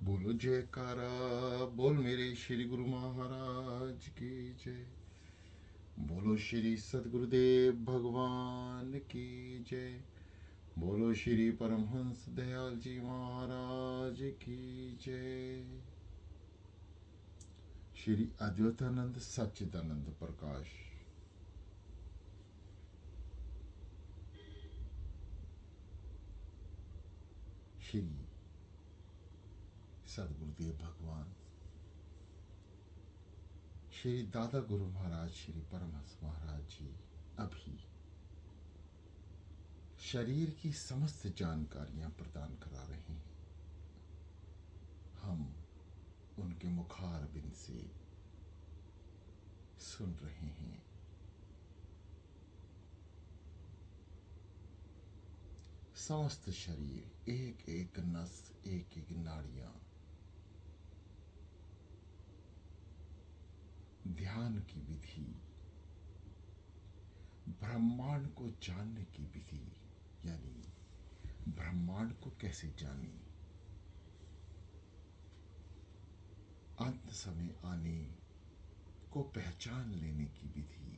बोलो जयकारा, बोल मेरे श्री गुरु महाराज की जय। बोलो श्री सदगुरुदेव भगवान की जय। बोलो श्री परमहंस दयाल जी महाराज की जय। श्री अद्वैतानंद सच्चिदानंद प्रकाश श्री सदगुरुदेव भगवान श्री दादा गुरु महाराज श्री परमहंस महाराज जी अभी शरीर की समस्त जानकारियां प्रदान करा रहे हैं। हम उनके मुखारबिंद से सुन रहे हैं। समस्त शरीर, एक एक नस, एक एक नाड़ियां, ध्यान की विधि, ब्रह्मांड को जानने की विधि, यानी ब्रह्मांड को कैसे जाने, अंत समय आने को पहचान लेने की विधि,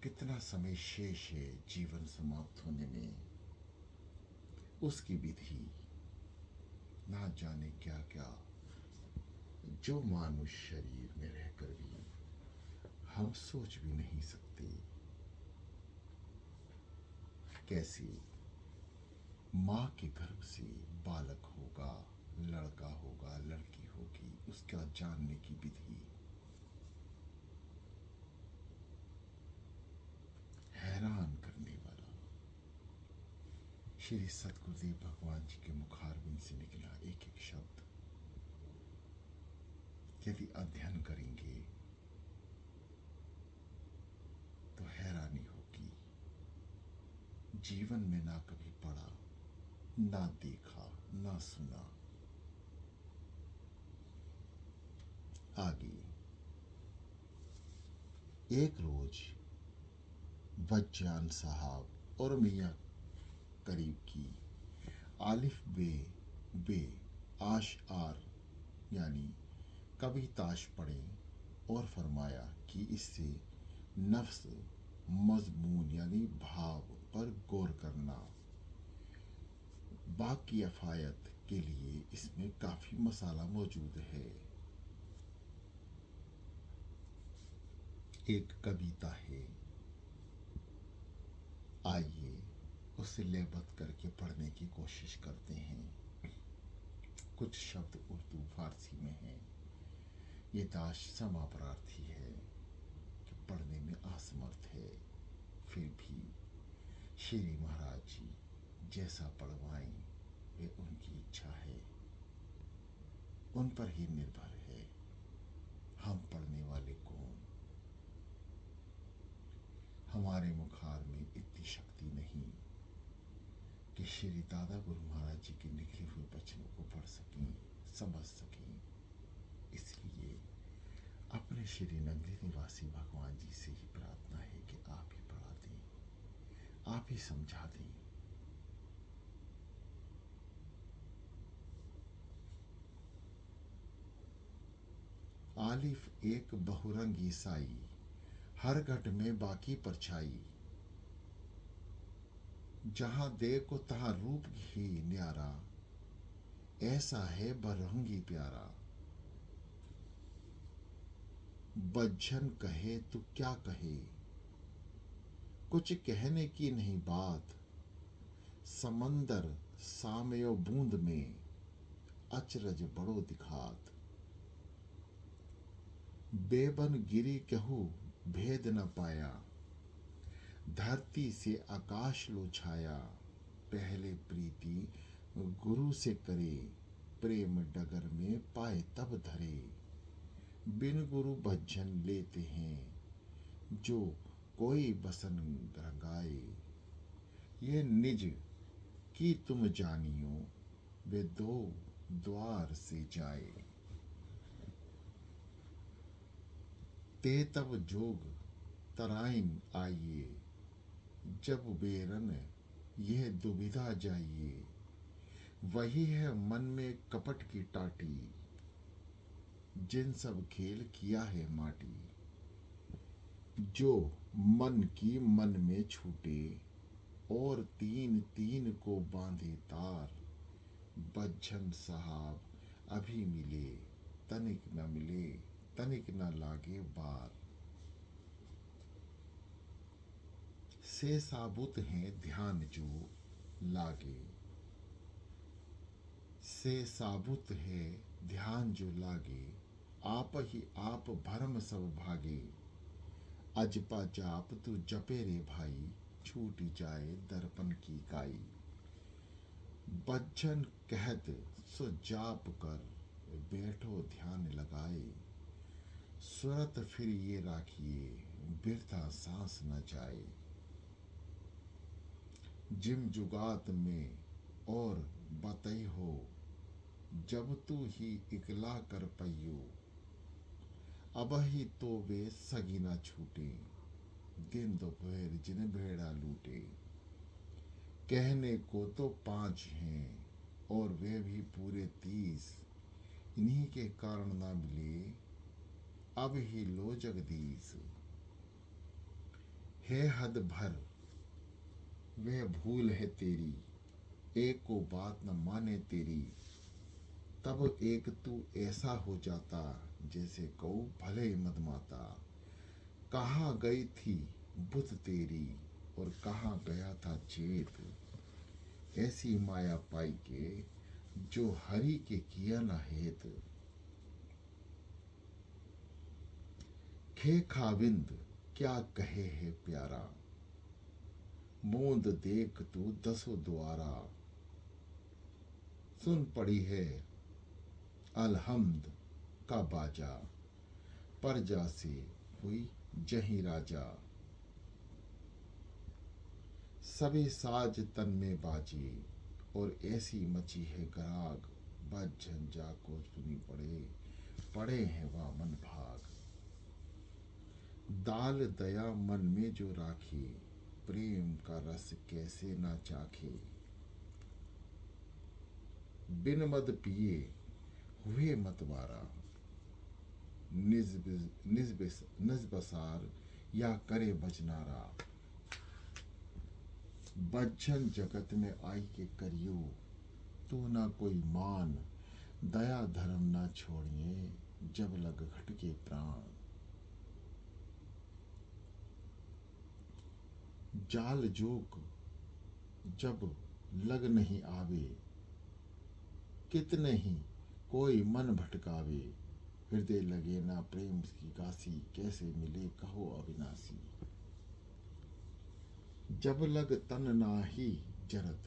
कितना समय शेष है जीवन समाप्त होने में, उसकी विधि, ना जाने क्या क्या, जो मानुष शरीर में रहकर भी हम सोच भी नहीं सकते। कैसे माँ के गर्भ से बालक होगा, लड़का होगा, लड़की होगी, उसका जानने की विधि, हैरान करने वाला। श्री सतगुरुदेव भगवान जी के मुखारबिंद से निकला एक एक शब्द यदि अध्ययन करेंगे तो हैरानी होगी। जीवन में ना कभी पढ़ा, ना देखा, ना सुना। आगे एक रोज बच्चान साहब और मियाँ करीब की आलिफ बे आश आर यानी कभी ताश पढ़े और फरमाया कि इससे नफ्स मजमून यानी भाव पर गौर करना, बाकी अफायत के लिए इसमें काफी मसाला मौजूद है। एक कविता है, आइए उसे लेबत करके पढ़ने की कोशिश करते हैं। कुछ शब्द उर्दू फारसी में हैं। ये दाश समापरार्थी है कि पढ़ने में असमर्थ है, फिर भी श्री महाराज जी जैसा पढ़वाएं वे उनकी इच्छा है, उन पर ही निर्भर है। हम पढ़ने वाले कौन? हमारे मुखार में इतनी शक्ति नहीं कि श्री दादा गुरु महाराज जी के लिखे हुए वचनों को पढ़ सकें, समझ सकें। इसलिए अपने श्री नगरी निवासी भगवान जी से ही प्रार्थना है कि आप ही पढ़ा दें, आप ही समझा दें। आलिफ एक बहुरंगी साई, हर घट में बाकी परछाई, जहां देखो तहां रूप ही न्यारा, ऐसा है बरंगी प्यारा। बज्जन कहे तो क्या कहे, कुछ कहने की नहीं बात, समंदर सामयो बूंद में, अचरज बड़ो दिखात। बेबन गिरी कहू भेद न पाया, धरती से आकाश लो छाया। पहले प्रीति गुरु से करे, प्रेम डगर में पाए तब धरे। बिन गुरु भजन लेते हैं, जो कोई बसन रंगाए। ये निज की तुम जानियो, वे दो द्वार से जाए। ते तब जोग तराइन आइए, जब बेरन यह दुविधा जाइए। वही है मन में कपट की टाटी, जिन सब खेल किया है माटी। जो मन की मन में छूटे, और तीन तीन को बांधे तार। बच्चन साहब अभी मिले, तनिक न मिले, तनिक न लागे बार। से साबुत हैं ध्यान जो लागे, से साबुत है ध्यान जो लागे। आप ही आप भरम सब भागे, अजपा जाप तू जपे रे भाई, छूट जाए दर्पण की काई। बच्चन कहत सो जाप कर, बैठो ध्यान लगाए। सुरत फिर ये राखिए, बिरथा सांस न जाए। जिम जुगात में और बतई हो, जब तू ही इकला कर पैयो। अब ही तो वे सगी न छूटे, दिन दोपहर जिन भेड़ा लूटे। कहने को तो 5 हैं, और वे भी पूरे 30। इन्हीं के कारण ना मिले, अब ही लो जगदीश। है हद भर वह भूल है तेरी, एक को बात न माने तेरी। तब एक तू ऐसा हो जाता, जैसे कऊ भले मदमाता। कहाँ गई थी बुद्ध तेरी, और कहाँ गया था चेत। ऐसी माया पाई के, जो हरि के किया न हेत। खे खाविंद क्या कहे है प्यारा, मोंद देख तू दसो द्वारा। सुन पड़ी है अलहम्द का बाजा, परजा से हुई जही राजा। सभी साज तन में बाजे, और ऐसी मची है गराग। बज झंझा को सुनी पड़े, पड़े हैं वामन भाग। दाल दया मन में जो राखे, प्रेम का रस कैसे ना चाखे। बिन मद पिए हुए मतवारा, निज बसार या करे बजनारा। बज्जन जगत में आई के करियो, तू ना कोई मान। दया धर्म ना छोड़िए, जब लग घटके प्राण। जाल जोक जब लग नहीं आवे, कितने ही कोई मन भटकावे। हृदय लगे ना प्रेम की काशी, कैसे मिले कहो अविनाशी। जब लग तन नाही जरत,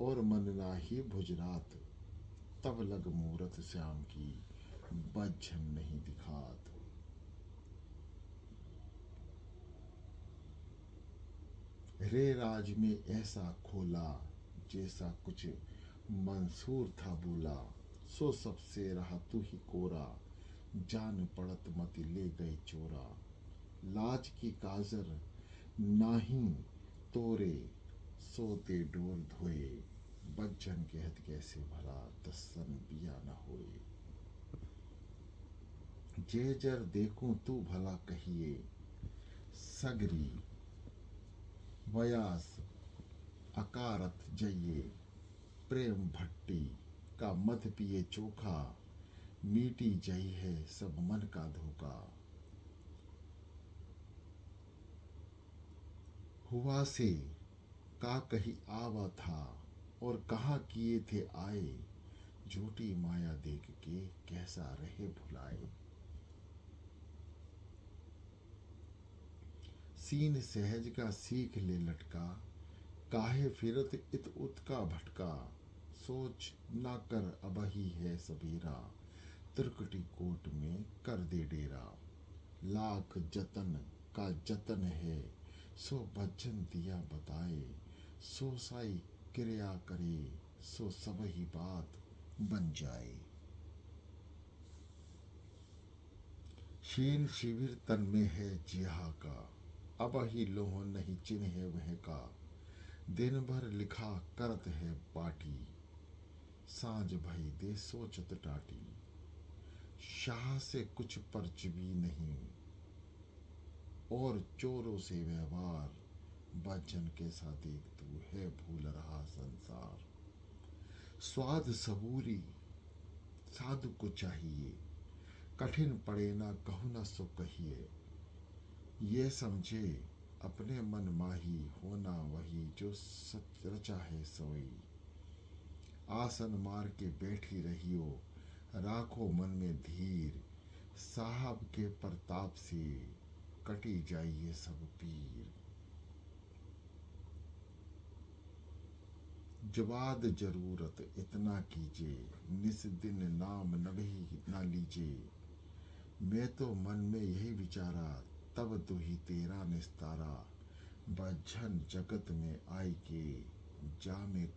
और मन नाही भुजरात। तब लग मूरत श्याम की, बज्झन नहीं दिखात। रे राज में ऐसा खोला, जैसा कुछ मंसूर था बोला। सो सबसे रहा तू ही कोरा, जान पड़त मति ले गए चोरा। लाज की काजर नाही तोरे, सोते डोर धोए। बज्जन कहत कैसे भला, दसन बिया न होए। जे जर देखूं तू भला कहिए, सगरी वयास अकारत जइए। प्रेम भट्टी का मध पिए चोखा, मीठी जई है सब मन का धोखा। हुआ से का कही आवा था, और कहाँ किए थे आए। झूठी माया देख के कैसा रहे भुलाए। सीन सहज का सीख ले लटका, काहे फिरत इत उत का भटका। सोच ना कर अबही है सबेरा, त्रिकुटी कोट में कर दे डेरा। लाख जतन का जतन है, सो भजन दिया बताए। सो साई क्रिया करे, सो सब ही बात बन जाए। शीन शिविर तन में है जिहा का, अब ही लोह नहीं चिन्ह है वह का। दिन भर लिखा करत है पाटी, सांझ भई दे सोचत टाटी, शाह से कुछ पर्च भी नहीं, और चोरों से व्यवहार, बच्चन कैसा देख तू है भूल रहा संसार। स्वाद सबूरी साधु को चाहिए, कठिन पड़े ना कहू ना सो कहिए, ये समझे अपने मन माही, होना वही जो सच रचा है सोई। आसन मार के बैठी रहियो, राखो मन में धीर, साहब के प्रताप से कटी जाइए सब पीर। जवाद जरूरत इतना कीजिए, निस दिन नाम नभी ना लीजिए। मैं तो मन में यही विचारा, तब तो ही तेरा निस्तारा। बज्झन जगत में आई के, जा में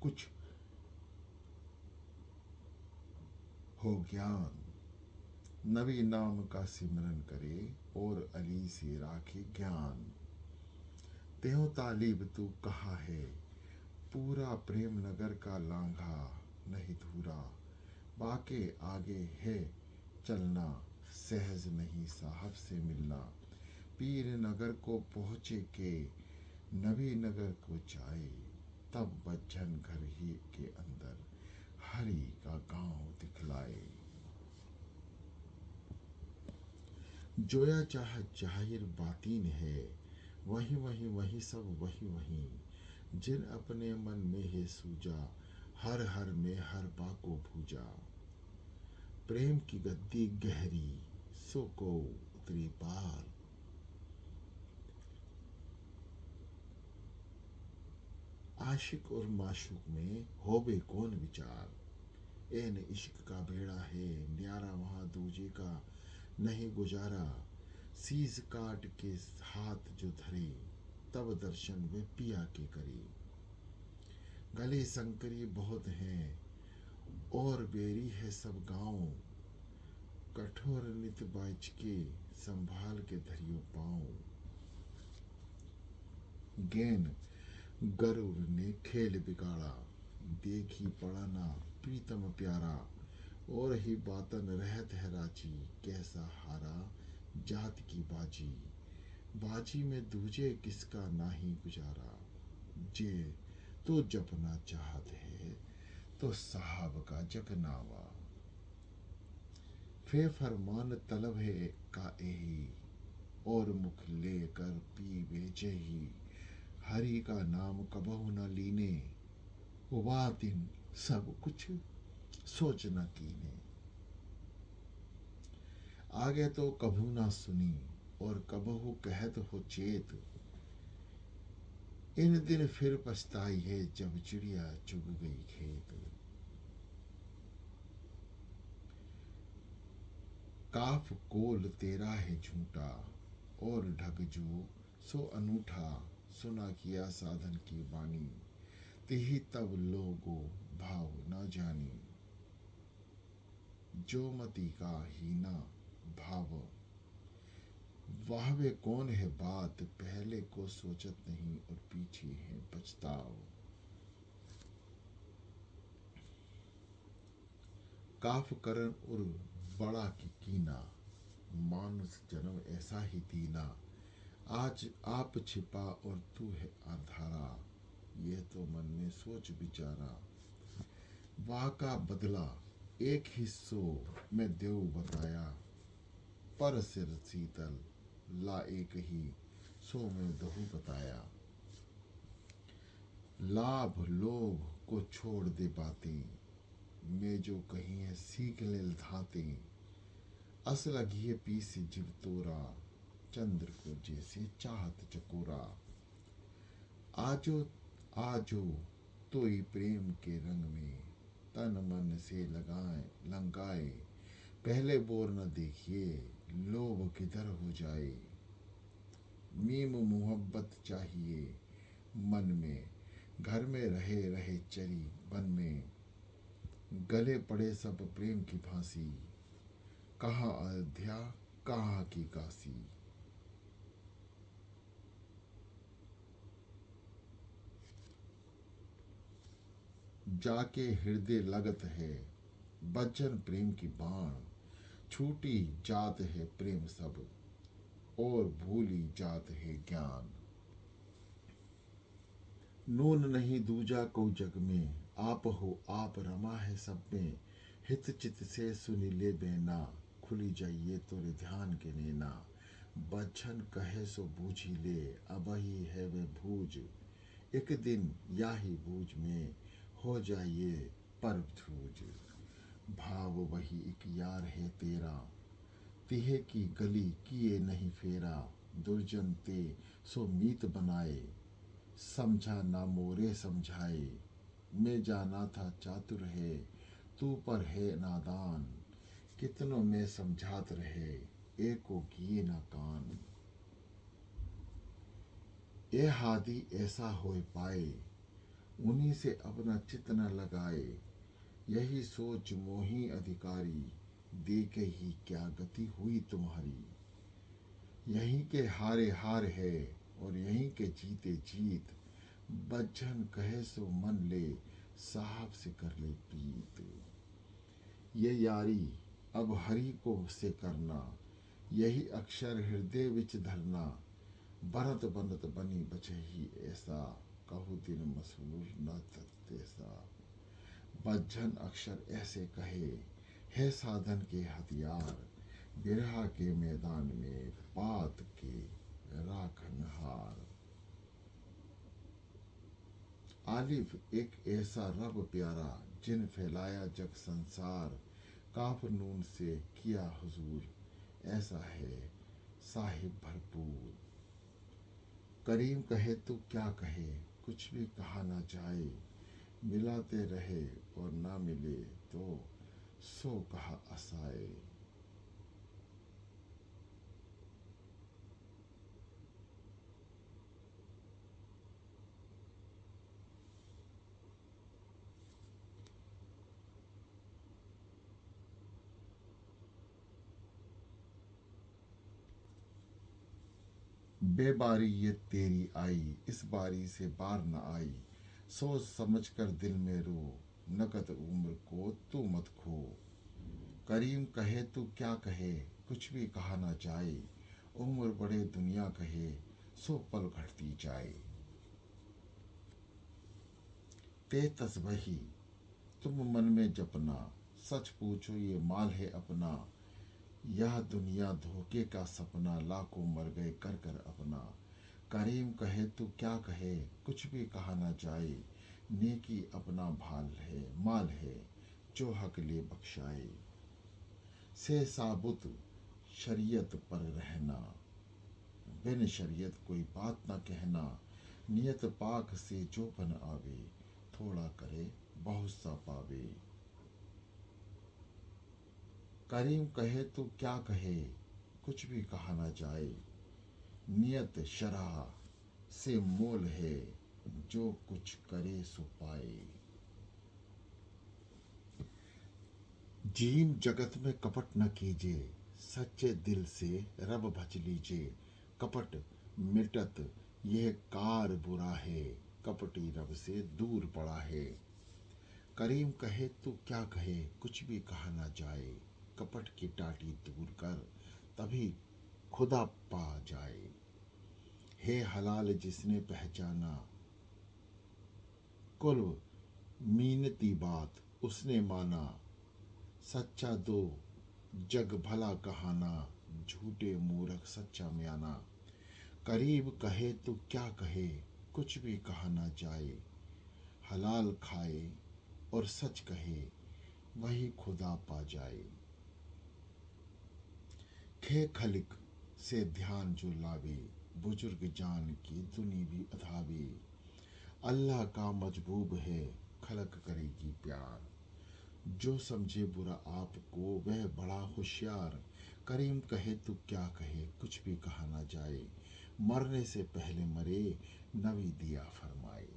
कुछ हो ज्ञान। नबी नाम का सिमरन करे, और अली से राखे ज्ञान। त्यों तालीब तू कहा है, पूरा प्रेम नगर का लांघा नहीं धूरा। बाके आगे है चलना, सहज नहीं साहब से मिलना। पीर नगर को पहुँचे के, नबी नगर को जाए, तब बज्झन घर ही के अंदर हरि का गांव दिखलाए। जोया चाह जाहिर बातीन है, वही वही वही सब वही वही। जिन अपने मन में है सूजा, हर हर में हर बाको भूजा। प्रेम की गद्दी गहरी, सो को उतरी पार। आशिक और माशूक में होबे कौन विचार। एन इश्क का बेड़ा है न्यारा, वहाँ दूजे का नहीं गुजारा। सीस काट के हाथ जो धरे, तब दर्शन वे पिया के करे। गले संकरी बहुत हैं, और बेरी है सब गाँव। कठोर नित बाज के, संभाल के धरियो पाँव। गेन गरुड़ ने खेल बिगाड़ा, देखी पड़ा ना प्रीतम प्यारा। और ही बातन रहत है राजी, कैसा हारा जात की बाजी। बाजी में दूजे किसका नाही गुजारा। जे तो जपना चाहत है, तो साहब का जगनावा। फे फरमान तलब है का यही, और मुख लेकर पी बेचे ही। हरि का नाम कबहु न लीने, वा दिन सब कुछ सोच न कीने। आगे तो कभू ना सुनी, और कबहु कहत हो चेत। इन दिन फिर पछताई है, जब चिड़िया चुग गई खेत। काफ कोल तेरा है झूठा, और ढग जो सो अनूठा। सुना किया साधन की बानी, तिही तब लोगो भाव न जानी। जो मति का हीना भाव, वाहवे कौन है बात। पहले को सोचत नहीं, और पीछे है पछताव। काफ करन और बड़ा की कीना, मानुष जन्म ऐसा ही दीना। आज आप छिपा और तू है आधारा, यह तो मन में सोच विचारा। वाह का बदला एक हिस्सों में देव बताया, पर सिर शीतल ला एक ही, सो में दहु बताया। लाभ लोभ को छोड़ दे बातें, मैं जो कही है सीख ले धातें। अस लगी है पीस जीव तोरा, चंद्र को जैसे चाहत चकोरा। आजो आजो तोई प्रेम के रंग में, तन मन से लगाए लंगाए। पहले बोर न देखिए, लोभ किधर हो जाए। मीम मोहब्बत चाहिए मन में, घर में रहे रहे चरी बन में। गले पड़े सब प्रेम की फांसी, कहाँ अयोध्या कहाँ की काशी। जाके हृदय लगत है बज्जन प्रेम की बाण। छूटी जात है प्रेम सब और भूली जात है ज्ञान। नून नहीं दूजा को जग में आप हो आप रमा है सब में। हित चित से सुनी ले बेना खुली जाइए तोरे ध्यान के नैना। बच्चन कहे सो बूझी ले अब ही है वे भूज। एक दिन या ही बूझ में हो जाइए पर ध्रुज। भाव वही एक यार है तेरा तिहे की गली किए नहीं फेरा। दुर्जन ते सो मीत बनाए समझा ना मोरे समझाए। मैं जाना था चातुर है तू पर है नादान। कितनों में समझात रहे एको किए ना कान। ए हादी ऐसा होए पाए उन्हीं से अपना चित न लगाए। यही सोच मोही अधिकारी देखे ही क्या गति हुई तुम्हारी। यहीं के हारे हार है और यहीं के जीते जीत। बज्जन कहे सो मन ले साहब से कर ले प्रीत। ये यारी अब हरि को से करना यही अक्षर हृदय विच धरना। बनत बनत बनी बचही ऐसा कहु दिन मसूर न तैसा। बज्जन अक्षर ऐसे कहे है साधन के हथियार। बिरहा के मैदान में पात के राखनहार। आलिफ एक ऐसा रब प्यारा जिन फैलाया जग संसार। काफ नून से किया हुजूर ऐसा है साहिब भरपूर। करीम कहे तो क्या कहे कुछ भी कहा ना जाए। मिलाते रहे और ना मिले तो सो कहा असाए। बेबारी ये तेरी आई इस बारी से बार न आई। सोच समझ कर दिल में रो नकद उम्र को तू मत खो। करीम कहे तू क्या कहे कुछ भी कहा ना जाए। उम्र बड़े दुनिया कहे सो पल घटती जाए। ते तस्बही तुम मन में जपना सच पूछो ये माल है अपना। यह दुनिया धोखे का सपना लाखों मर गए कर कर अपना। करीम कहे तू क्या कहे कुछ भी कहा ना जाए। नेकी अपना भाल है माल है जो हक ले बख्शाए। से साबुत शरीयत पर रहना बिन शरीयत कोई बात न कहना। नियत पाक से जो बन आवे थोड़ा करे बहुत सा पावे। करीम कहे तो क्या कहे कुछ भी कहा ना जाए। नियत शरह से मोल है जो कुछ करे सो पाए। जीम जगत में कपट न कीजिए सच्चे दिल से रब भज लीजिए। कपट मिटत यह कार बुरा है कपटी रब से दूर पड़ा है। करीम कहे तो क्या कहे कुछ भी कहा ना जाए। कपट की टाटी दूर कर तभी खुदा पा जाए। हे हलाल जिसने पहचाना कुल मीनती बात उसने माना। सच्चा दो जग भला कहाना झूठे मूर्ख सच्चा म्याना। करीब कहे तो क्या कहे कुछ भी कहा ना जाए। हलाल खाए और सच कहे वही खुदा पा जाए। खे खलिक से ध्यान जो लावे बुजुर्ग जान की दुनी भी अधावे। अल्लाह का मजबूब है खलक करेगी प्यार। जो समझे बुरा आपको वह बड़ा होशियार। करीम कहे तो क्या कहे कुछ भी कहा ना जाए। मरने से पहले मरे नबी दिया फरमाए।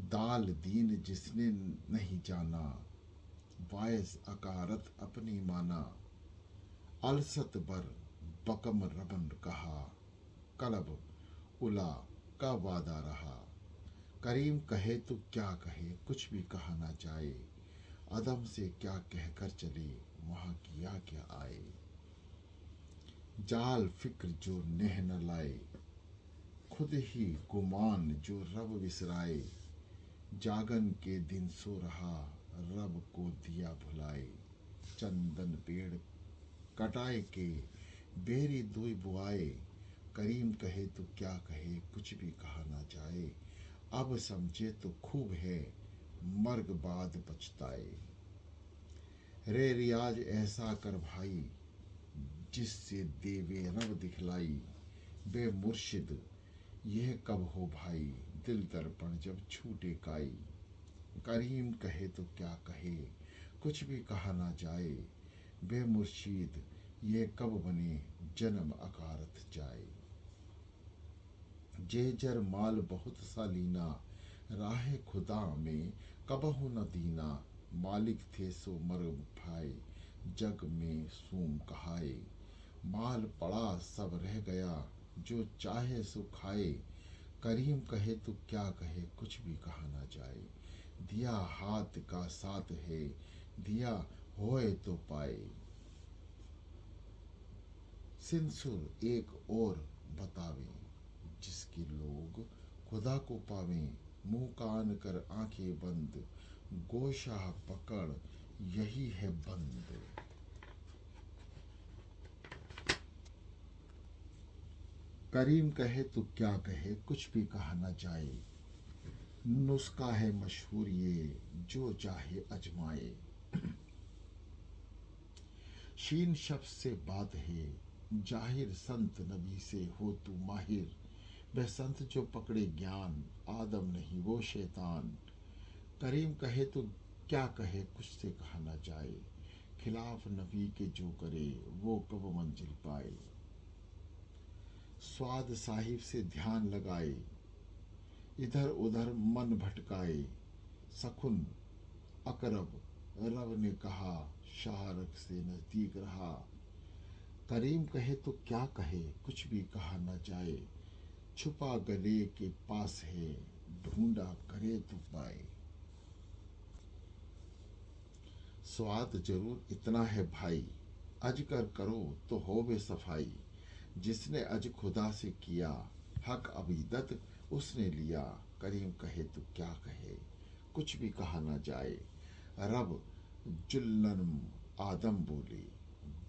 दाल दीन जिसने नहीं जाना वायस अकारत अपनी माना। अलसत बर बकम रबन कहा कलब उला का वादा रहा। करीम कहे तो क्या कहे, कुछ भी कहा ना जाए। अदम से क्या कहकर चले, वहाँ किया क्या आए। जाल फिक्र जो नेह न लाए, खुद ही गुमान जो रब विसराए। जागन के दिन सो रहा, रब को दिया भुलाए। चंदन पेड़ कटाए के, बेरी दुई बुआए। करीम कहे तो क्या कहे, कुछ भी कहा ना जाए। अब समझे तो खूब है, मर्ग बाद पछताए। रे रियाज ऐसा कर भाई, जिससे देवे रब दिखलाई। बे मुर्शिद यह कब हो भाई, दिल दर्पण जब छूटे काई। करीम कहे तो क्या कहे, कुछ भी कहा ना जाए। बे मुर्शिद ये कब बने, जन्म अकारत जाए। जेजर माल बहुत सालीना, राह खुदा में कबहु न दीना। मालिक थे सो मर भाई, जग में सूम कहाए। माल पड़ा सब रह गया, जो चाहे सो खाए। करीम कहे तो क्या कहे, कुछ भी कहा ना जाए। दिया हाथ का साथ है, दिया होए तो पाए। सिंसुर एक और बतावे, जिसके लोग खुदा को पावे। मुंह कान कर आंखें बंद, गोशाह पकड़ यही है बंद। करीम कहे तो क्या कहे, कुछ भी कहा ना जाए। नुस्खा है मशहूर ये, जो चाहे अजमाए। शीन शब्द से बात है, जाहिर संत नबी से हो तू माहिर। वह संत जो पकड़े ज्ञान, आदम नहीं वो शैतान। करीम कहे तो क्या कहे, कुछ से कहा ना जाए। खिलाफ नबी के जो करे, वो कब मंजिल पाए। स्वाद साहिब से ध्यान लगाए, इधर उधर मन भटकाए। सखुन अकरब रब ने कहा, शाहरग से नजदीक रहा। करीम कहे तो क्या कहे, कुछ भी कहा न जाए। छुपा गले के पास है, ढूंढा करे तो पाए। स्वाद जरूर इतना है भाई, अज कर करो तो हो बे सफाई। जिसने अज खुदा से किया, हक अबीदत उसने लिया। करीम कहे तो क्या कहे, कुछ भी कहा ना जाए। रब जुल्लन आदम बोले,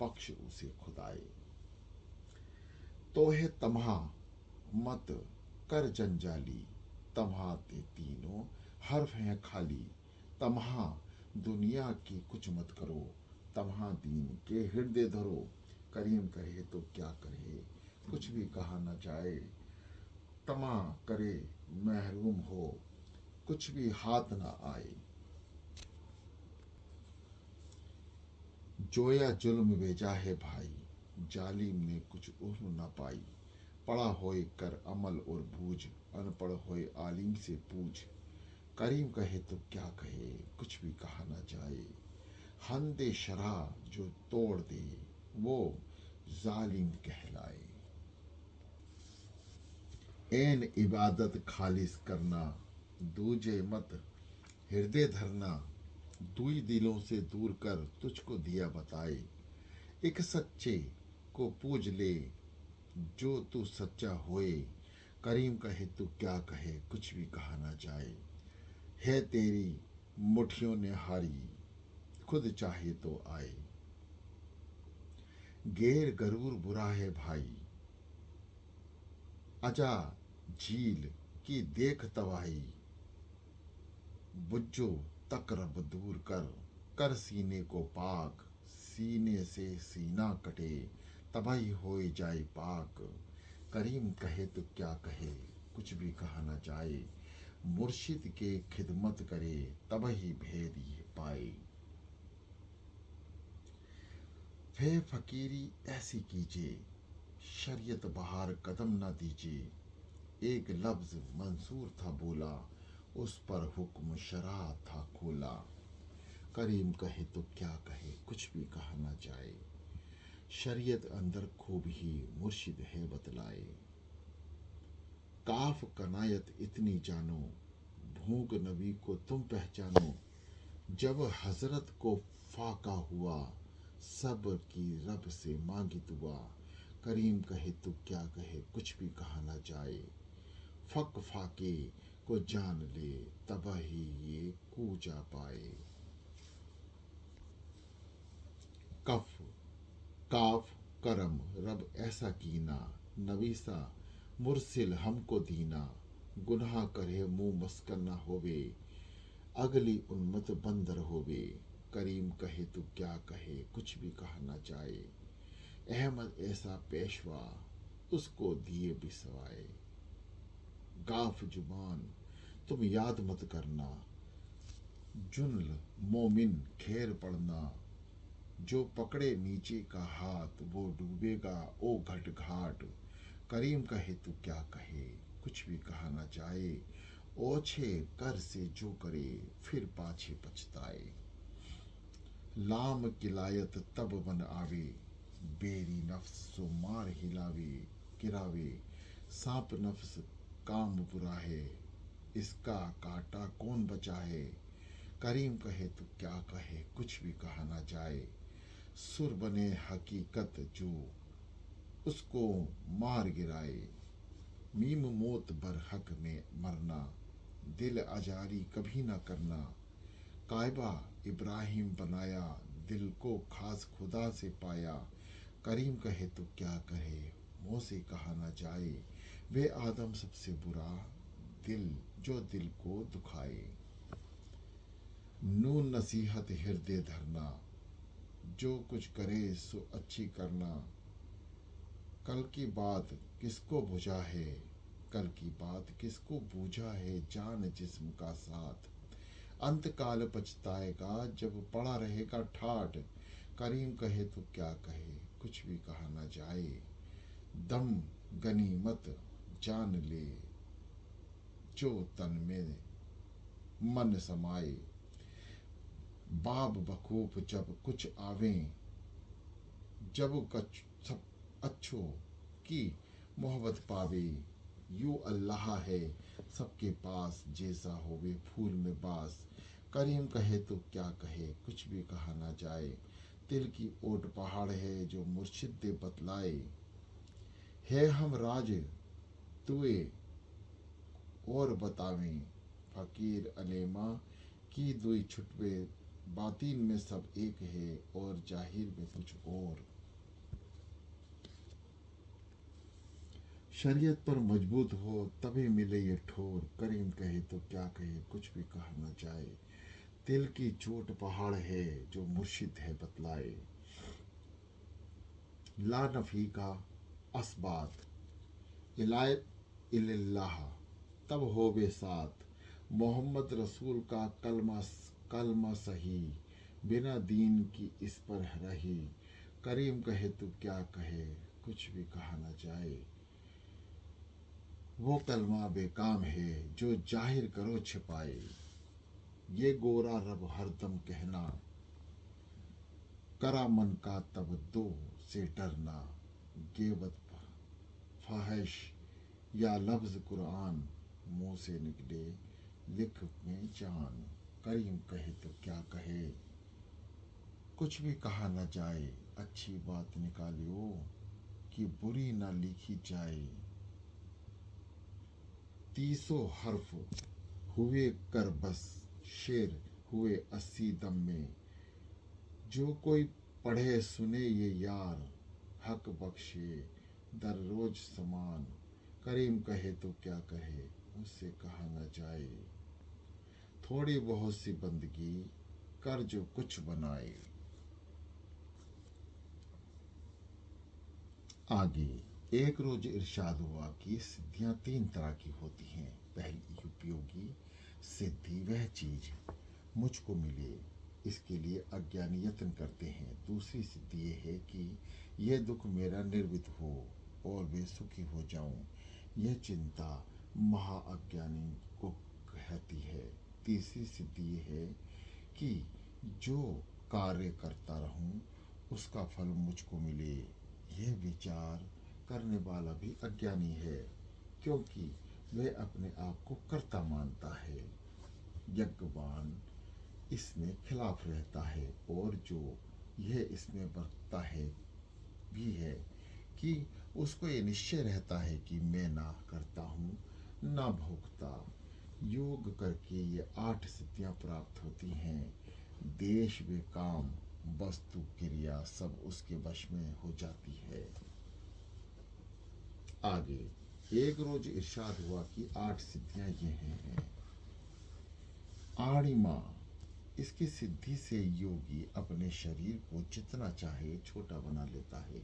बख्श उसे खुदाए। तो है तमहा मत कर जंजाली, तमहा ते तीनों हर्फ हैं खाली। तमहा दुनिया की कुछ मत करो, तमहा दीन के हृदय धरो। करीम कहे तो क्या कहे, कुछ भी कहा न जाए। तमा करे महरूम हो, कुछ भी हाथ न आए। जोया जुल्म भेजा है भाई, जालिम ने कुछ उर्म न पाई। पढ़ा होए कर अमल और बूझ, अनपढ़ होए आलिम से पूछ। करीम कहे तो क्या कहे, कुछ भी कहा न जाए। हंदे शरा जो तोड़ दे, वो जालिम कहलाए। एन इबादत खालिस करना, दूजे मत हृदय धरना। दुई दिलों से दूर कर, तुझको दिया बताए। एक सच्चे को पूज ले, जो तू सच्चा होए। करीम कहे तो क्या कहे, कुछ भी कहा ना जाए। है तेरी मुठियों ने हारी, खुद चाहे तो आए। गैर गरूर बुरा है भाई, अजा झील की देख तबाही। बुज्जो तकरब दूर कर, कर सीने को पाक। सीने से सीना कटे, तबाही हो जाए पाक। करीम कहे तो क्या कहे, कुछ भी कहा न जाए। मुर्शिद के खिदमत करे, तबाही भेद ये पाए। फे फकीरी ऐसी कीजिए, शरीयत बहार कदम न दीजिए। एक लफ्ज मंसूर था बोला, उस पर हुक्म शरा था खोला। करीम कहे तो क्या कहे, कुछ भी कहा न जाए। शरीयत अंदर खूब ही मुर्शिद है बतलाए। काफ कनायत इतनी जानो, भूख नबी को तुम पहचानो, जब हजरत को फाका हुआ, सब की रब से मांगी दुआ। करीम कहे तो क्या कहे, कुछ भी कहा ना जाए। फक फाके को जान ले, तबाही ये कूजा पाए। कफ काफ करम रब ऐसा कीना, नवीसा मुरसिल हमको दीना। गुनाह करे मुंह मस्कर न होवे, अगली उन्मत बंदर होवे। करीम कहे तो क्या कहे, कुछ भी कहा ना जाए। अहमद ऐसा पेशवा, उसको दिए बिसवाए। गाफ जुबान तुम याद मत करना, जुनल मोमिन खैर पड़ना। जो पकड़े नीचे का हाथ, वो डूबेगा ओ घट घाट। करीम कहे तो क्या कहे, कुछ भी कहा ना जाए। ओछे कर से जो करे, फिर पाछे पछताए। लाम किलायत तब बन आवे, बेरी नफ्स सो मार हिलावे गिरावे। सांप नफ्स काम बुरा है, इसका काटा कौन बचा है। करीम कहे तो क्या कहे, कुछ भी कहा ना जाए। सुर बने हकीकत जो, उसको मार गिराए। मीम मौत बर हक में मरना, दिल आजारी कभी ना करना। कायबा इब्राहिम बनाया, दिल को खास खुदा से पाया। करीम कहे तो क्या कहे, मुँह से कहा ना जाए। वे आदम सबसे बुरा, दिल जो दिल को दुखाए। नून नसीहत हृदय धरना, जो कुछ करे सो अच्छी करना। कल की बात किसको बुझा है, कल की बात किसको बूझा है। जान जिस्म का साथ, अंत काल पछताएगा, जब पड़ा रहेगा ठाठ। करीम कहे तो क्या कहे, कुछ भी कहा ना जाए। दम गनीमत जान ले, जो तन में मन समाए। बाब बखूब जब कुछ आवे, जब कछ सब अच्छो की मोहब्बत पावे। यू अल्लाह है सबके पास, जैसा होवे फूल में बास। करीम कहे तो क्या कहे, कुछ भी कहा ना जाए। तिल की ओट पहाड़ है, जो मुर्शिद दे बतलाए। है हम राज तुए और बतावें, फकीर अलेमा की दुई छुटवे। बातिन में सब एक है, और जाहिर में कुछ और। शरीयत पर मजबूत हो तभी मिले ये ठोर। करीम कहे तो क्या कहे, कुछ भी कहा न जाए। दिल की चोट पहाड़ है, जो मुर्शिद है बतलाए। ला नफी का असबात, इलायत इल्लाह तब होवे साथ। मोहम्मद रसूल का कलमा सही, बिना दीन की इस पर रही। करीम कहे तो क्या कहे, कुछ भी कहा न जाए। वो कलमा बेकाम है, जो जाहिर करो छिपाए। ये गोरा रब हरदम कहना, करा मन का तब दो से डरना। गेवत फाहिश या लफ्ज कुरान, मुंह से निकले लिख में जान। करीम कहे तो क्या कहे, कुछ भी कहा न जाए। अच्छी बात निकालियो, कि बुरी न लिखी जाए। 30 हर्फ हुए कर बस, शेर हुए 80 दम में। जो कोई पढ़े सुने ये यार, हक बख्शे दररोज समान। करीम कहे तो क्या कहे, उससे कहा न जाए। थोड़ी बहुत सी बंदगी कर जो कुछ बनाए। आगे एक रोज इरशाद हुआ कि सिद्धियां 3 तरह की होती हैं। पहली उपयोगी सिद्धि वह चीज मुझको मिले, इसके लिए अज्ञानी यत्न करते हैं। दूसरी सिद्धि ये है कि यह दुख मेरा निर्वित हो और मैं सुखी हो जाऊं। यह चिंता महाअज्ञानी को कहती है। तीसरी सिद्धि ये है कि जो कार्य करता रहूं, उसका फल मुझको मिले। यह विचार करने वाला भी अज्ञानी है, क्योंकि वह अपने आप को कर्ता मानता है। यज्ञवान इसमें खिलाफ रहता है, और जो यह इसमें बरतता है भी है कि उसको ये निश्चय रहता है कि मैं ना करता हूँ ना भोगता। योग करके ये 8 सिद्धियां प्राप्त होती हैं। देश व काम वस्तु क्रिया सब उसके वश में हो जाती है। आगे एक रोज इरशाद हुआ कि 8 सिद्धियां ये हैं। आड़िमा, इसकी सिद्धि से योगी अपने शरीर को जितना चाहे छोटा बना लेता है।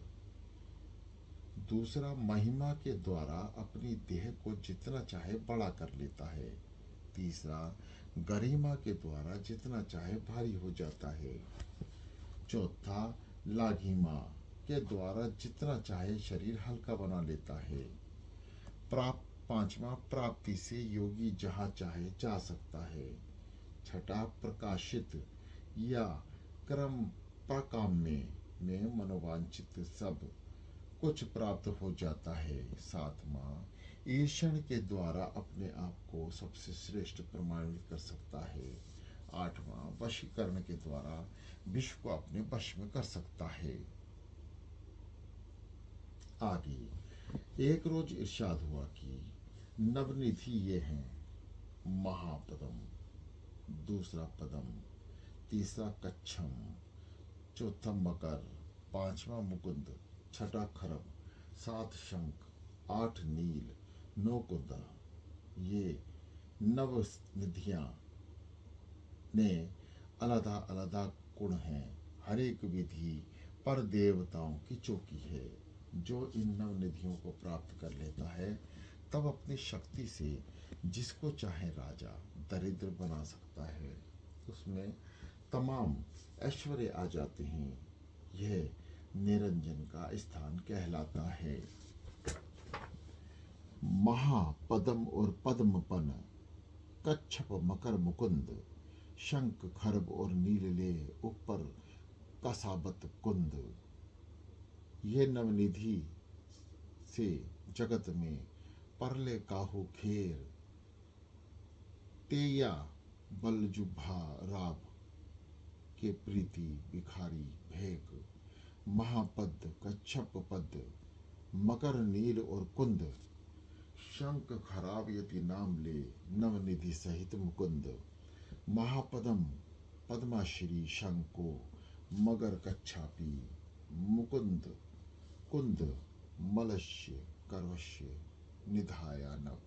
दूसरा, महिमा के द्वारा अपनी देह को जितना चाहे बड़ा कर लेता है। तीसरा, गरिमा के द्वारा जितना चाहे भारी हो जाता है। चौथा, लाघिमा के द्वारा जितना चाहे शरीर हल्का बना लेता है। पांचवा, प्राप्ति से योगी जहाँ चाहे जा सकता है। छठा, प्रकाशित या क्रम प्रकाम्य में मनोवांछित सब कुछ प्राप्त हो जाता है। सातवां, ईर्षण के द्वारा अपने आप को सबसे श्रेष्ठ प्रमाणित कर सकता है। आठवां, वशीकरण के द्वारा विश्व को अपने वश में कर सकता है। आगे एक रोज इरशाद हुआ कि नवनिधि ये हैं। महापदम, दूसरा पदम, तीसरा कच्छम, चौथा मकर, पांचवा मुकुंद, छठा खरब, 7 शंख, 8 नील, 9 कुंदा। ये नव निधियां ने अलदा अलदा गुण हैं। हर एक विधि पर देवताओं की चौकी है। जो इन नव निधियों को प्राप्त कर लेता है तब अपनी शक्ति से जिसको चाहे राजा दरिद्र बना सकता है। उसमें तमाम ऐश्वर्य आ जाते हैं। यह निरंजन का स्थान कहलाता है। महापदम और पद्मपन, कच्छप, मकर, मुकुंद, शंख, खरब और नीलले ऊपर कसाबत कुंद। ये नवनिधि से जगत में परले काहू खेर, तेया बलजुभा राब के प्रीति भिखारी भेक। महापद, कच्छप पद, मकर, नील और कुंद, शंख, खराब यदि नाम ले नवनिधि सहित मुकुंद। महापदम पद्माश्री शंको, मगर कच्छापी, मुकुंद कुंद मलस्य करवश्य निधाया नव।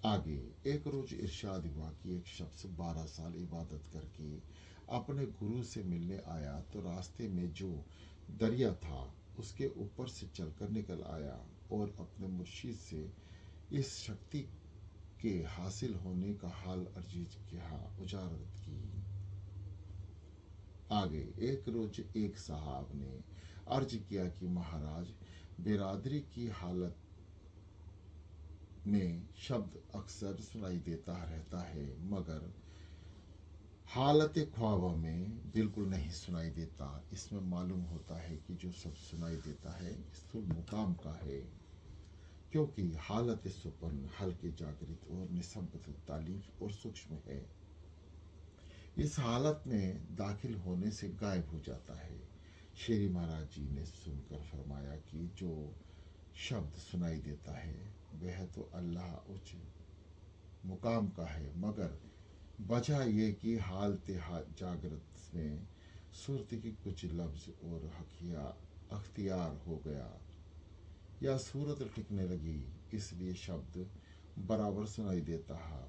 आगे एक रोज इरशाद हुआ कि एक शख्स 12 साल इबादत करके अपने गुरु से मिलने आया तो रास्ते में जो दरिया था उसके ऊपर से चलकर निकल आया और अपने मुर्शिद से इस शक्ति के हासिल होने का हाल अर्जित किया, उजारत की। आगे एक रोज एक साहब ने अर्ज किया कि महाराज, बिरादरी की हालत में शब्द अक्सर सुनाई देता रहता है मगर हालत ख्वाब में बिल्कुल नहीं सुनाई देता। इसमें मालूम होता है कि जो सब सुनाई देता है स्थूल मुकाम का है, क्योंकि हालत सुपन हल्के जागृत और निसंबत तालीफ और सूक्ष्म है। इस हालत में दाखिल होने से गायब हो जाता है। शेरी महाराज जी ने सुनकर फरमाया कि जो शब्द सुनाई देता है वह तो अल्लाह उच्च मुकाम का है, मगर वजह यह कि हालत जागृत में सूरत की कुछ लफ्ज और अख्तियार हो गया या सूरत टिकने लगी, इसलिए शब्द बराबर सुनाई देता है,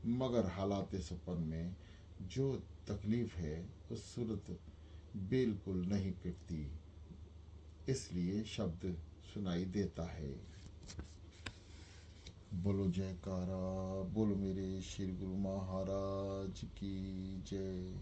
मगर हालात सपन में जो तकलीफ है उस सूरत बिल्कुल नहीं टिकती, इसलिए शब्द सुनाई देता है। बोलो जयकारा, बोलो मेरे श्री गुरु महाराज की जय।